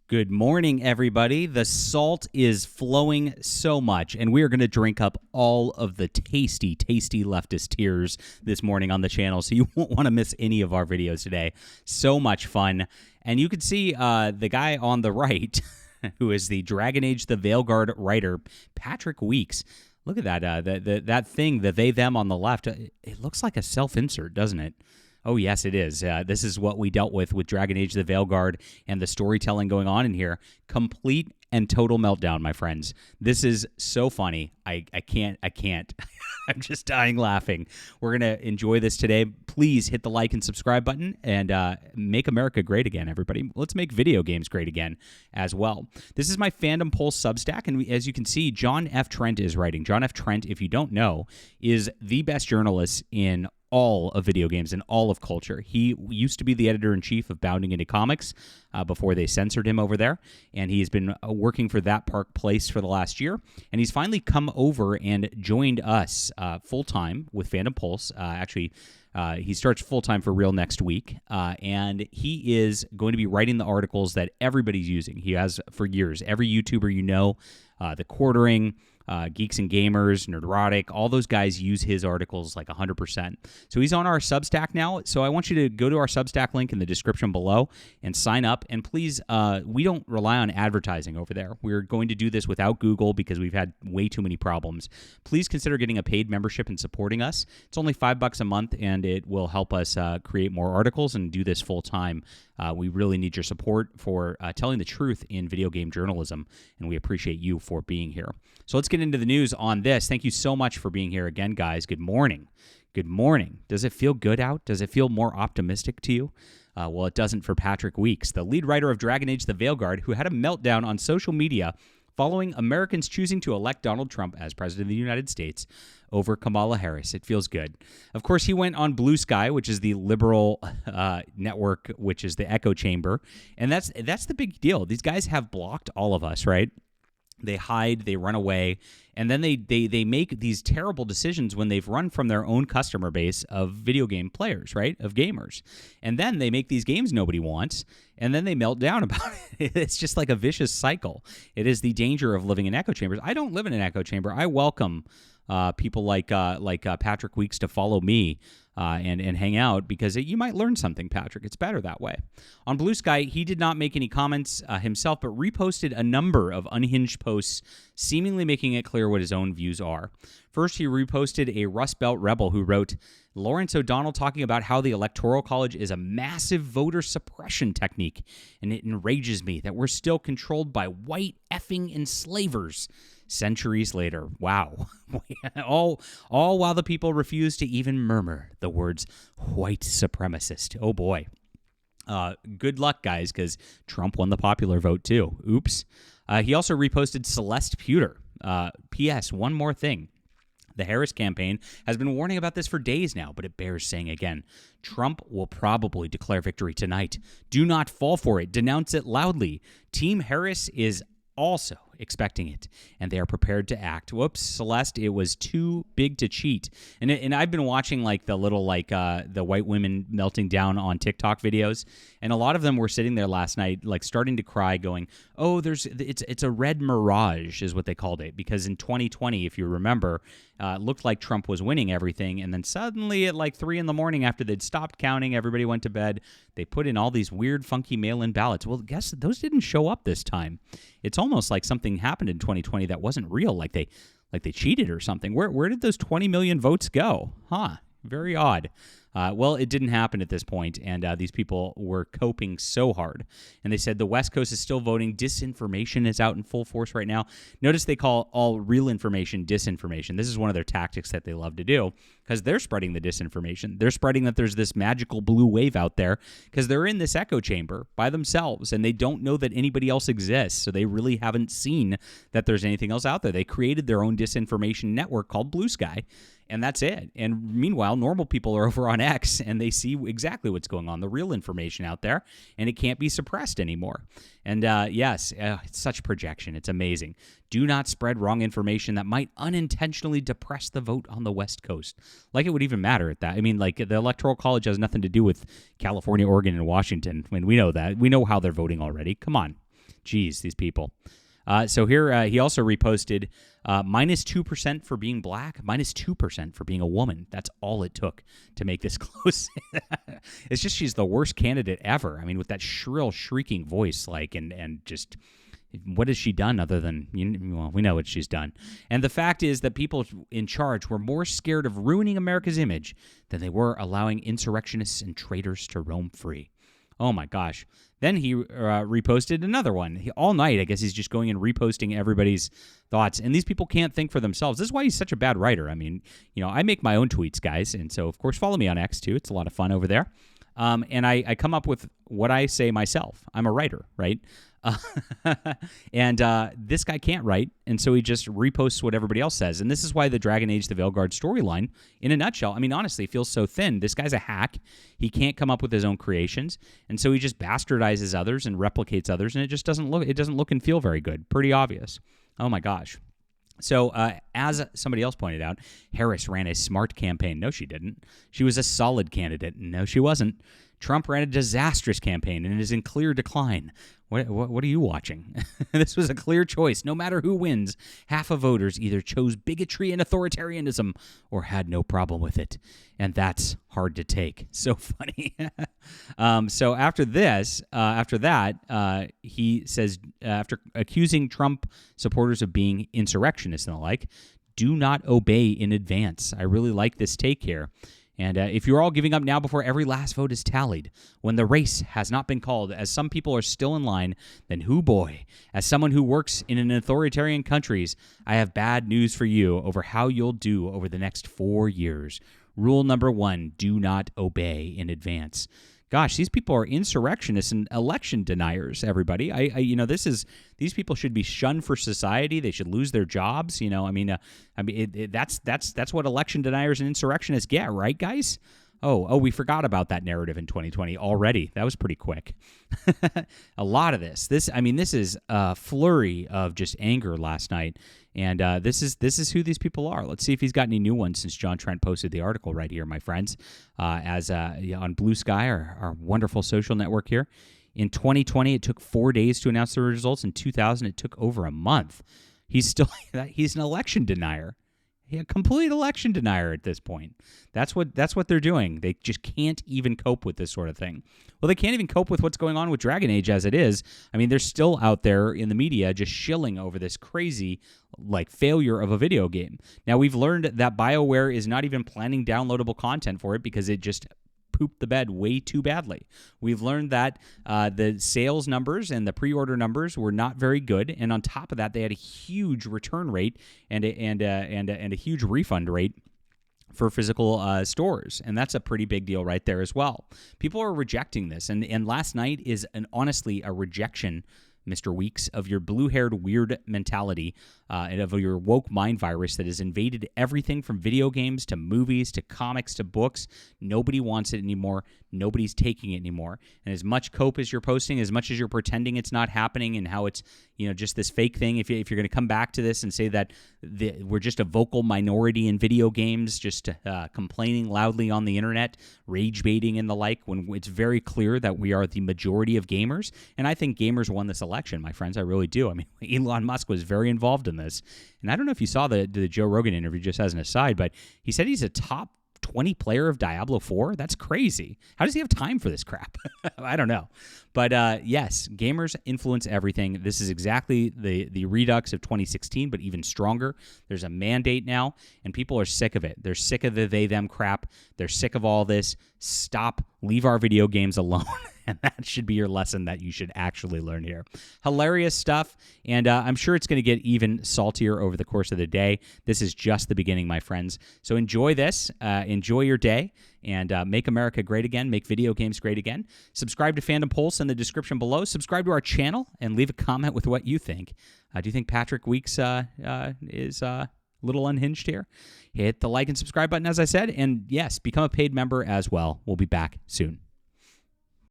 Good morning, everybody. The salt is flowing so much, and we are going to drink up all of the tasty, tasty leftist tears this morning on the channel, so you won't want to miss any of our videos today. So much fun. And you can see the guy on the right, who is the Dragon Age the Veilguard writer, Patrick Weeks. Look at that, that thing, the they, them on the left. It looks like a self-insert, doesn't it? Oh, yes, it is. This is what we dealt with Dragon Age the Veilguard and the storytelling going on in here. Complete and total meltdown, my friends. This is so funny. I can't. I'm just dying laughing. We're going to enjoy this today. Please hit the like and subscribe button and make America great again, everybody. Let's make video games great again as well. This is my Fandom Pulse Substack, and as you can see, John F. Trent is writing. John F. Trent, if you don't know, is the best journalist in all of video games and all of culture. He used to be the editor-in-chief of Bounding Into Comics before they censored him over there, and he's been working for that Park Place for the last year, and he's finally come over and joined us full-time with Fandom Pulse. He starts full-time for real next week, and he is going to be writing the articles that everybody's using. He has for years. Every YouTuber you know, The Quartering, Geeks and Gamers, Nerdrotic, all those guys use his articles like 100%. So he's on our Substack now. So I want you to go to our Substack link in the description below and sign up. And please, we don't rely on advertising over there. We're going to do this without Google because we've had way too many problems. Please consider getting a paid membership and supporting us. It's only $5 a month, and it will help us create more articles and do this full time. We really need your support for telling the truth in video game journalism, and we appreciate you for being here. So let's get into the news on this. Thank you so much for being here again, guys. Good morning. Good morning. Does it feel good out? Does it feel more optimistic to you? Well, it doesn't for Patrick Weeks, the lead writer of Dragon Age the Veilguard, who had a meltdown on social media following Americans choosing to elect Donald Trump as president of the United States over Kamala Harris. It feels good. Of course, he went on BlueSky, which is the liberal network, which is the echo chamber. And that's the big deal. These guys have blocked all of us, right? They hide, they run away, and then they make these terrible decisions when they've run from their own customer base of video game players, right, of gamers. And then they make these games nobody wants, and then they melt down about it. It's just like a vicious cycle. It is the danger of living in echo chambers. I don't live in an echo chamber. I welcome people like Patrick Weeks to follow me and hang out because you might learn something, Patrick. It's better that way. On BlueSky, he did not make any comments himself, but reposted a number of unhinged posts, seemingly making it clear what his own views are. First, he reposted a Rust Belt rebel who wrote, Lawrence O'Donnell talking about how the Electoral College is a massive voter suppression technique, and it enrages me that we're still controlled by white effing enslavers. Centuries later. Wow. all while the people refuse to even murmur the words white supremacist. Oh, boy. Good luck, guys, because Trump won the popular vote, too. Oops. He also reposted Celeste Pewter. P.S. One more thing. The Harris campaign has been warning about this for days now, but it bears saying again. Trump will probably declare victory tonight. Do not fall for it. Denounce it loudly. Team Harris is also expecting it, and they are prepared to act. Whoops, Celeste, it was too big to cheat. And I've been watching like the little the white women melting down on TikTok videos, and a lot of them were sitting there last night like starting to cry, going, "Oh, it's a red mirage," is what they called it, because in 2020, if you remember, it looked like Trump was winning everything, and then suddenly at like 3 a.m. after they'd stopped counting, everybody went to bed. They put in all these weird, funky mail-in ballots. Well, guess those didn't show up this time. It's almost like something happened in 2020 that wasn't real, like they cheated or something. Where did those 20 million votes go? Huh? Very odd. Well, it didn't happen at this point, and these people were coping so hard. And they said the West Coast is still voting. Disinformation is out in full force right now. Notice they call all real information disinformation. This is one of their tactics that they love to do because they're spreading the disinformation. They're spreading that there's this magical blue wave out there because they're in this echo chamber by themselves, and they don't know that anybody else exists, so they really haven't seen that there's anything else out there. They created their own disinformation network called BlueSky. And that's it. And meanwhile, normal people are over on X, and they see exactly what's going on, the real information out there, and it can't be suppressed anymore. And yes, it's such projection. It's amazing. Do not spread wrong information that might unintentionally depress the vote on the West Coast. Like it would even matter at that. I mean, like the Electoral College has nothing to do with California, Oregon, and Washington. I mean, we know that. We know how they're voting already. Come on. Geez, these people. So here he also reposted -2% for being black, -2% for being a woman. That's all it took to make this close. It's just she's the worst candidate ever. I mean, with that shrill, shrieking voice, and just what has she done other than, well, we know what she's done. And the fact is that people in charge were more scared of ruining America's image than they were allowing insurrectionists and traitors to roam free. Oh, my gosh. Then he reposted another one. All night, I guess he's just going and reposting everybody's thoughts. And these people can't think for themselves. This is why he's such a bad writer. I mean, I make my own tweets, guys. And so, of course, follow me on X, too. It's a lot of fun over there. And I come up with what I say myself. I'm a writer, right? And this guy can't write, and so he just reposts what everybody else says. And this is why the Dragon Age, the Veilguard storyline, in a nutshell, I mean, honestly, feels so thin. This guy's a hack. He can't come up with his own creations, and so he just bastardizes others and replicates others, and it just doesn't look and feel very good. Pretty obvious. Oh my gosh. So, as somebody else pointed out, Harris ran a smart campaign. No, she didn't. She was a solid candidate. No, she wasn't. Trump ran a disastrous campaign and is in clear decline. What are you watching? This was a clear choice. No matter who wins, half of voters either chose bigotry and authoritarianism or had no problem with it. And that's hard to take. So funny. So after that, he says, after accusing Trump supporters of being insurrectionists and the like, do not obey in advance. I really like this take here. And if you're all giving up now before every last vote is tallied, when the race has not been called, as some people are still in line, then hoo boy, as someone who works in an authoritarian countries, I have bad news for you over how you'll do over the next 4 years. Rule number 1, do not obey in advance. Gosh, these people are insurrectionists and election deniers, everybody. These people should be shunned for society. They should lose their jobs. That's what election deniers and insurrectionists get, right, guys? Oh, we forgot about that narrative in 2020 already. That was pretty quick. A lot of this is a flurry of just anger last night. And this is who these people are. Let's see if he's got any new ones since John Trent posted the article right here, my friends. On BlueSky, our wonderful social network here. In 2020, it took 4 days to announce the results. In 2000, it took over a month. He's an election denier. A complete election denier at this point. That's what they're doing. They just can't even cope with this sort of thing. Well, they can't even cope with what's going on with Dragon Age as it is. I mean, they're still out there in the media just shilling over this crazy failure of a video game. Now, we've learned that Bioware is not even planning downloadable content for it because it just pooped the bed way too badly. We've learned that the sales numbers and the pre-order numbers were not very good, and on top of that, they had a huge return rate and a huge refund rate for physical stores, and that's a pretty big deal right there as well. People are rejecting this, and last night is honestly a rejection, Mr. Weeks, of your blue-haired weird mentality and of your woke mind virus that has invaded everything from video games to movies to comics to books. Nobody wants it anymore. Nobody's taking it anymore. And as much cope as you're posting, as much as you're pretending it's not happening and how it's just this fake thing, if you're going to come back to this and say that we're just a vocal minority in video games, just complaining loudly on the internet, rage baiting and the like, when it's very clear that we are the majority of gamers. And I think gamers won this election, my friends. I really do. I mean, Elon Musk was very involved in this. And I don't know if you saw the Joe Rogan interview, just as an aside, but he said he's a top 20 player of Diablo 4? That's crazy. How does he have time for this crap? I don't know. But yes, gamers influence everything. This is exactly the redux of 2016, but even stronger. There's a mandate now, and people are sick of it. They're sick of the they-them crap. They're sick of all this. Stop. Leave our video games alone. And that should be your lesson that you should actually learn here. Hilarious stuff, and I'm sure it's going to get even saltier over the course of the day. This is just the beginning, my friends. So enjoy this. Enjoy your day, and make America great again. Make video games great again. Subscribe to Fandom Pulse in the description below. Subscribe to our channel, and leave a comment with what you think. Do you think Patrick Weeks is a little unhinged here? Hit the like and subscribe button, as I said, and yes, become a paid member as well. We'll be back soon.